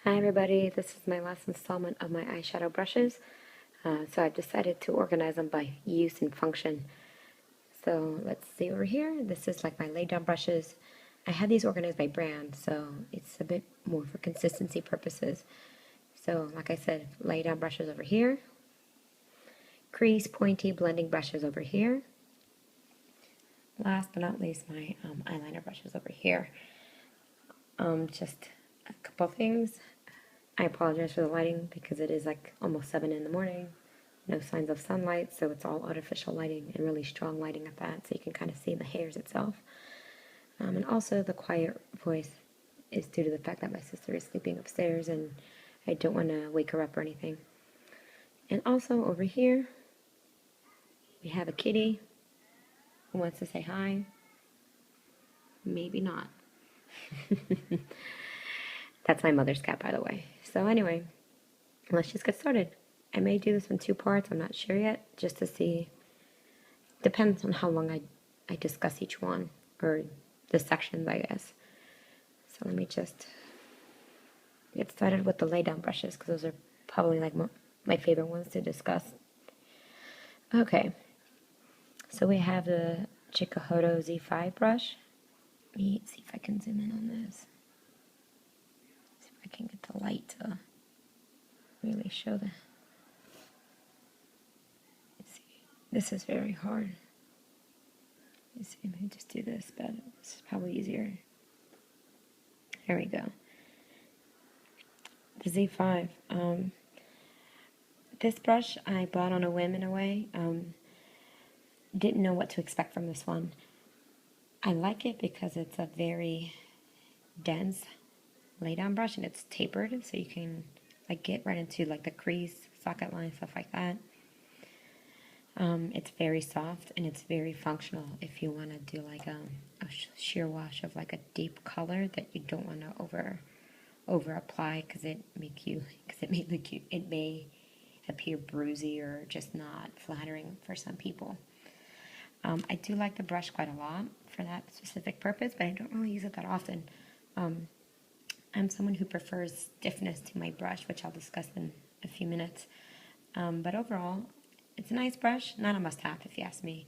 Hi everybody, this is my last installment of my eyeshadow brushes. So I've decided to organize them by use and function. So let's see over here. This is like my Laydown brushes. I have these organized by brand, so it's a bit more for consistency purposes. So like I said, Laydown brushes over here. Crease pointy blending brushes over here. Last but not least, my eyeliner brushes over here. Just a couple things. I apologize for the lighting because it is like almost 7 in the morning. No signs of sunlight, so it's all artificial lighting and really strong lighting at that, so you can kind of see the hairs itself. And also the quiet voice is due to the fact that my sister is sleeping upstairs and I don't want to wake her up or anything. And also over here, we have a kitty who wants to say hi. Maybe not. That's my mother's cat, by the way. So anyway, let's just get started. I may do this in 2 parts, I'm not sure yet, just to see. Depends on how long I discuss each one, or the sections, I guess. So let me just get started with the Laydown brushes, because those are probably like my favorite ones to discuss. Okay, so we have the Chikuhodo Z-5 brush. Let me see if I can zoom in on this. See if I can get the light to really show the... Let's see. This is very hard. Let's see, let me just do this, but this is probably easier. There we go. The Z5. This brush I bought on a whim in a way. Didn't know what to expect from this one. I like it because it's a very dense laydown brush and it's tapered, so you can like get right into like the crease, socket line, stuff like that. It's very soft and it's very functional if you want to do like a sheer wash of like a deep color that you don't want to over apply because it may appear bruisey or just not flattering for some people. I do like the brush quite a lot for that specific purpose, but I don't really use it that often. I'm someone who prefers stiffness to my brush, which I'll discuss in a few minutes. But overall, it's a nice brush, not a must-have if you ask me.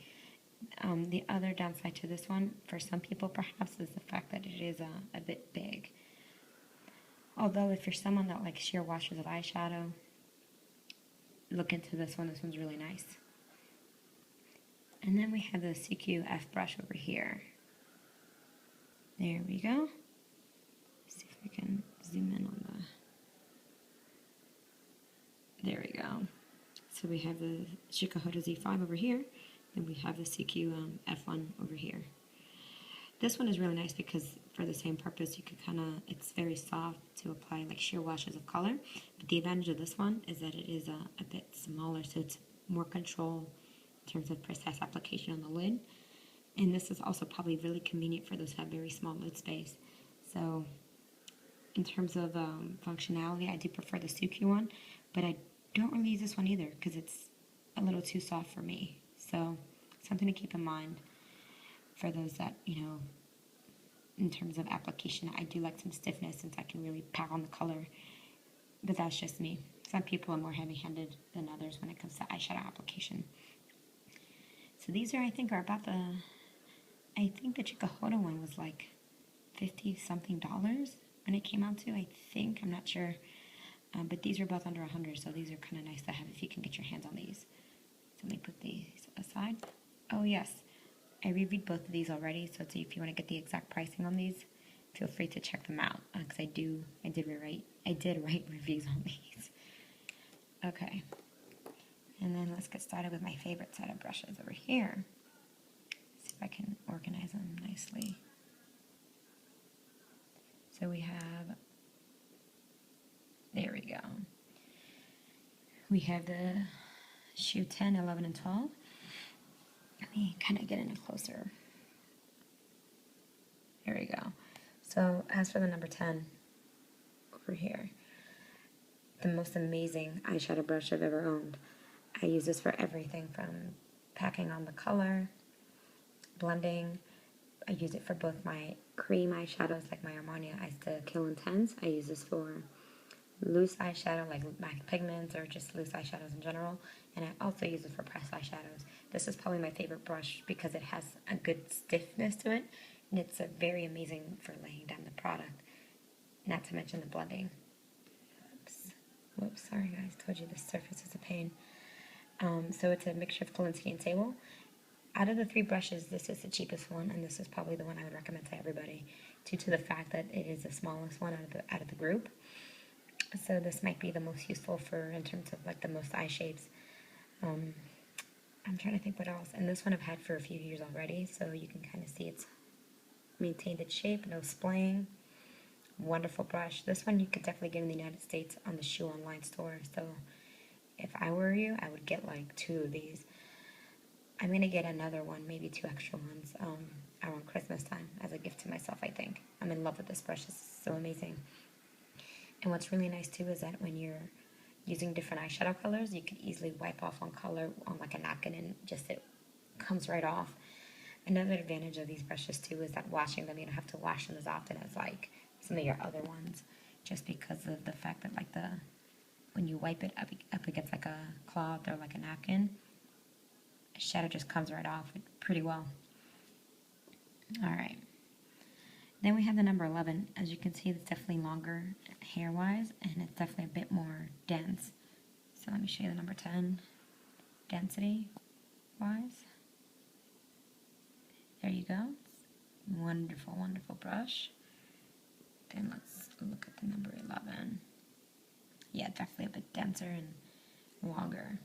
The other downside to this one, for some people perhaps, is the fact that it is a bit big. Although if you're someone that likes sheer washes of eyeshadow, look into this one. This one's really nice. And then we have the Suqqu F brush over here. There we go. Let's see if we can zoom in on the... There we go. So we have the Chikuhodo Z-5 over here, and we have the Suqqu F1 over here. This one is really nice because for the same purpose, you could it's very soft to apply like sheer washes of color. But the advantage of this one is that it is a bit smaller, so it's more control in terms of precise application on the lid. And this is also probably really convenient for those who have very small lid space. So in terms of functionality, I do prefer the Suqqu one, but I don't really use this one either because it's a little too soft for me. So something to keep in mind for those that, in terms of application, I do like some stiffness since I can really pack on the color, but that's just me. Some people are more heavy-handed than others when it comes to eyeshadow application. So these I think the Chikuhodo one was like $50-something when it came out to, I think, I'm not sure. But these are both under 100, so these are kind of nice to have if you can get your hands on these. So let me put these aside. Oh yes, I reviewed both of these already, so if you want to get the exact pricing on these, feel free to check them out, because I did write reviews on these. Okay, and then let's get started with my favorite set of brushes over here. See if I can organize them nicely. So we have, there we go. We have the Shu 10, 11, and 12. Let me kind of get in closer. There we go. So as for the number 10 over here, the most amazing eyeshadow brush I've ever owned. I use this for everything from packing on the color, blending. I use it for both my cream eyeshadows, like my Armani Ice to Kill Intense. I use this for loose eyeshadow, like MAC pigments or just loose eyeshadows in general. And I also use it for pressed eyeshadows. This is probably my favorite brush because it has a good stiffness to it. And it's very amazing for laying down the product. Not to mention the blending. Whoops, sorry guys, told you this surface is a pain. So it's a mixture of Kolinsky and Sable. Out of the 3 brushes, this is the cheapest one, and this is probably the one I would recommend to everybody, due to the fact that it is the smallest one out of the group. So this might be the most useful for in terms of like the most eye shapes. I'm trying to think what else. And this one I've had for a few years already, so you can kind of see it's maintained its shape, no splaying. Wonderful brush. This one you could definitely get in the United States on the Shu online store. So if I were you, I would get like 2 of these. I'm going to get another one, maybe 2 extra ones, around Christmas time as a gift to myself, I think. I'm in love with this brush. It's so amazing. And what's really nice too is that when you're using different eyeshadow colors, you can easily wipe off one color on like a napkin and just it comes right off. Another advantage of these brushes too is that washing them, you don't have to wash them as often as like some of your other ones, just because of the fact that like when you wipe it up against like a cloth or like a napkin, shadow just comes right off pretty well. Alright. Then we have the number 11. As you can see, it's definitely longer hair-wise, and it's definitely a bit more dense. So let me show you the number 10, density-wise. There you go. Wonderful, wonderful brush. Then let's look at the number 11. Yeah, definitely a bit denser and longer.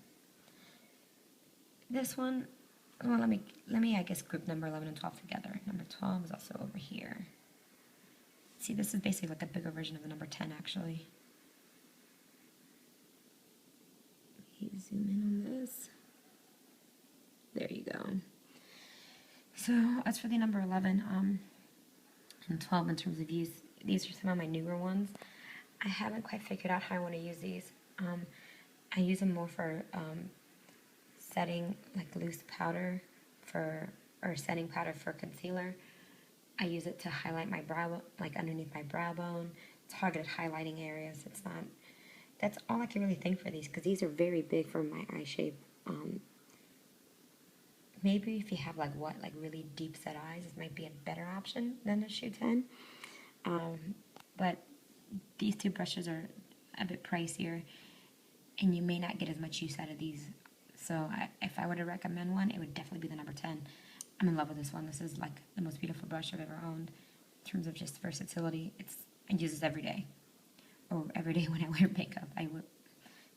This one, well, let me I guess group number 11 and 12 together. Number 12 is also over here. See, this is basically like a bigger version of the number 10, actually. Let me zoom in on this. There you go. So, as for the number 11 and 12 in terms of use, these are some of my newer ones. I haven't quite figured out how I want to use these. I use them more for setting, like loose powder or setting powder for concealer. I use it to highlight my brow, like underneath my brow bone, targeted highlighting areas. That's all I can really think for these, because these are very big for my eye shape. Maybe if you have like really deep set eyes, this might be a better option than the Shu 10. But these 2 brushes are a bit pricier, and you may not get as much use out of these. So if I were to recommend one, it would definitely be the number 10. I'm in love with this one. This is like the most beautiful brush I've ever owned in terms of just versatility. I use this every day, or every day when I wear makeup.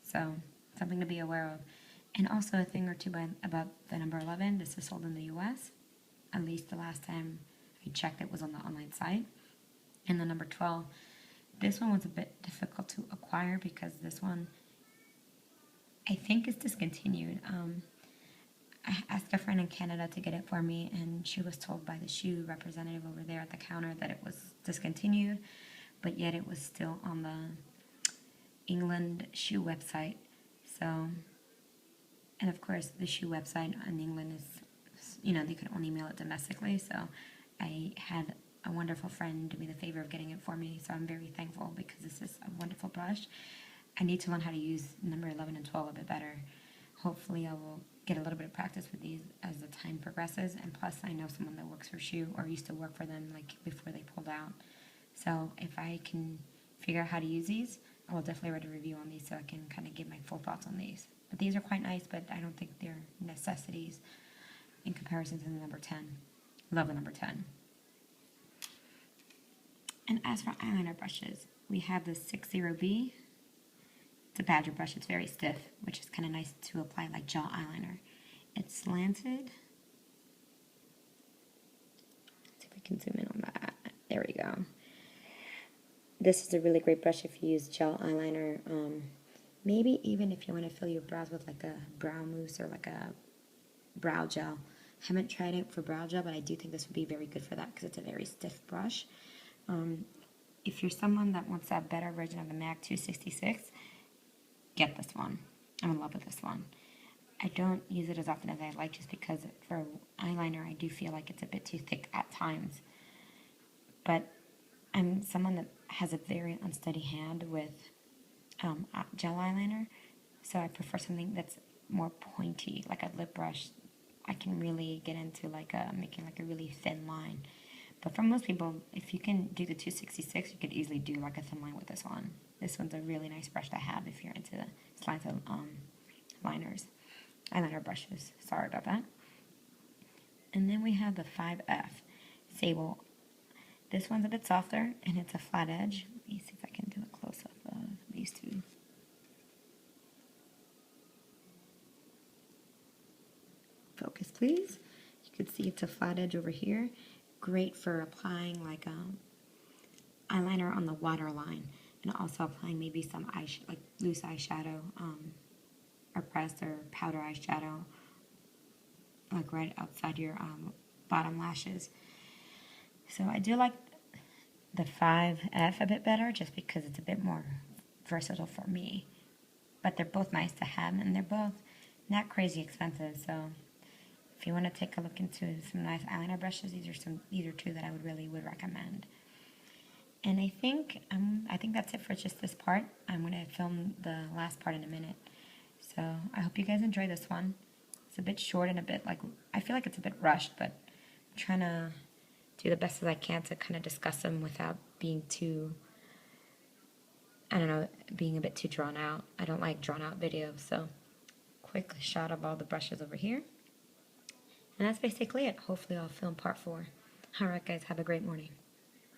So something to be aware of. And also a thing or two about the number 11. This is sold in the US. At least the last time I checked, it was on the online site. And the number 12. This one was a bit difficult to acquire because this one, I think, is discontinued. I asked a friend in Canada to get it for me, and she was told by the Shu representative over there at the counter that it was discontinued, but yet it was still on the England Shu website. So, and of course, the Shu website in England is, they could only mail it domestically, so I had a wonderful friend do me the favor of getting it for me, so I'm very thankful because this is a wonderful brush. I need to learn how to use number 11 and 12 a bit better. Hopefully I will get a little bit of practice with these as the time progresses, and plus I know someone that works for Shu or used to work for them like before they pulled out. So if I can figure out how to use these, I will definitely write a review on these so I can kind of give my full thoughts on these. But these are quite nice, but I don't think they're necessities in comparison to the number 10. Love the number 10. And as for eyeliner brushes, we have the 60B. It's a badger brush. It's very stiff, which is kind of nice to apply like gel eyeliner. It's slanted. Let's see if we can zoom in on that. There we go. This is a really great brush if you use gel eyeliner. Maybe even if you want to fill your brows with like a brow mousse or like a brow gel. Haven't tried it for brow gel, but I do think this would be very good for that because it's a very stiff brush. If you're someone that wants a better version of the MAC 266, get this one. I'm in love with this one. I don't use it as often as I like just because for eyeliner I do feel like it's a bit too thick at times. But I'm someone that has a very unsteady hand with gel eyeliner, so I prefer something that's more pointy, like a lip brush. I can really get into like making like a really thin line. But for most people, if you can do the 266, you could easily do like a thin line with this one. This one's a really nice brush to have if you're into slides of liners, eyeliner brushes. Sorry about that. And then we have the 5F Sable. This one's a bit softer and it's a flat edge. Let me see if I can do a close up of these two. Focus, please. You can see it's a flat edge over here. Great for applying like eyeliner on the waterline, and also applying maybe some like loose eyeshadow, or pressed or powder eyeshadow, like right outside your bottom lashes. So I do like the 5F a bit better, just because it's a bit more versatile for me. But they're both nice to have, and they're both not crazy expensive. So if you want to take a look into some nice eyeliner brushes, these are two that I would recommend. And I think that's it for just this part. I'm going to film the last part in a minute. So I hope you guys enjoy this one. It's a bit short and a bit like, I feel like it's a bit rushed, but I'm trying to do the best as I can to kind of discuss them without being too, I don't know, being a bit too drawn out. I don't like drawn out videos, so quick shot of all the brushes over here. And that's basically it. Hopefully I'll film part 4. Alright guys, have a great morning.